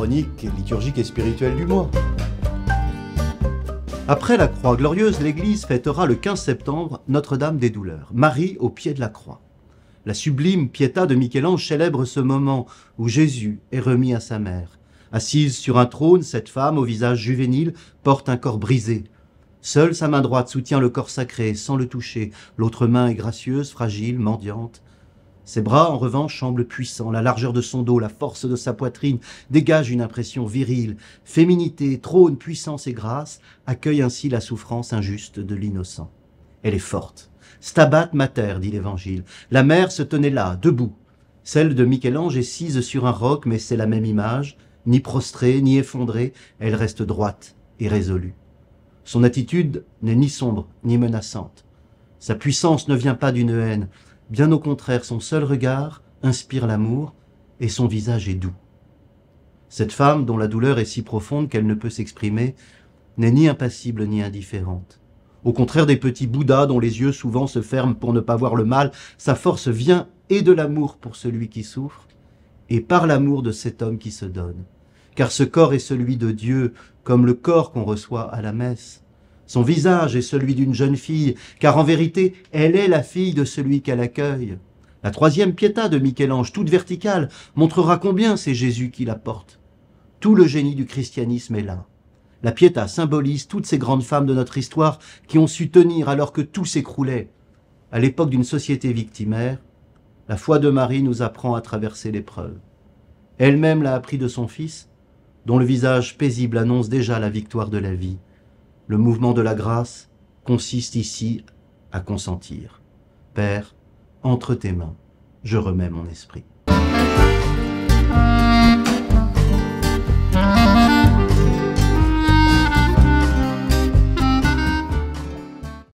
chronique liturgique et spirituelle du mois. Après la croix glorieuse, l'Église fêtera le 15 septembre Notre-Dame des Douleurs, Marie au pied de la croix. La sublime Pietà de Michel-Ange célèbre ce moment où Jésus est remis à sa mère. Assise sur un trône, cette femme, au visage juvénile, porte un corps brisé. Seule sa main droite soutient le corps sacré, sans le toucher. L'autre main est gracieuse, fragile, mendiante. Ses bras, en revanche, semblent puissants. La largeur de son dos, la force de sa poitrine dégagent une impression virile. Féminité, trône, puissance et grâce accueillent ainsi la souffrance injuste de l'innocent. Elle est forte. Stabat Mater, dit l'Évangile. La mère se tenait là, debout. Celle de Michel-Ange est sise sur un roc, mais c'est la même image. Ni prostrée, ni effondrée, elle reste droite et résolue. Son attitude n'est ni sombre, ni menaçante. Sa puissance ne vient pas d'une haine. Bien au contraire, son seul regard inspire l'amour et son visage est doux. Cette femme, dont la douleur est si profonde qu'elle ne peut s'exprimer, n'est ni impassible ni indifférente. Au contraire des petits Bouddhas dont les yeux souvent se ferment pour ne pas voir le mal, sa force vient et de l'amour pour celui qui souffre et par l'amour de cet homme qui se donne. Car ce corps est celui de Dieu, comme le corps qu'on reçoit à la messe. Son visage est celui d'une jeune fille, car en vérité, elle est la fille de celui qu'elle accueille. La troisième Pietà de Michel-Ange, toute verticale, montrera combien c'est Jésus qui la porte. Tout le génie du christianisme est là. La Pietà symbolise toutes ces grandes femmes de notre histoire qui ont su tenir alors que tout s'écroulait. À l'époque d'une société victimaire, la foi de Marie nous apprend à traverser l'épreuve. Elle-même l'a appris de son fils, dont le visage paisible annonce déjà la victoire de la vie. Le mouvement de la grâce consiste ici à consentir. Père, entre tes mains, je remets mon esprit.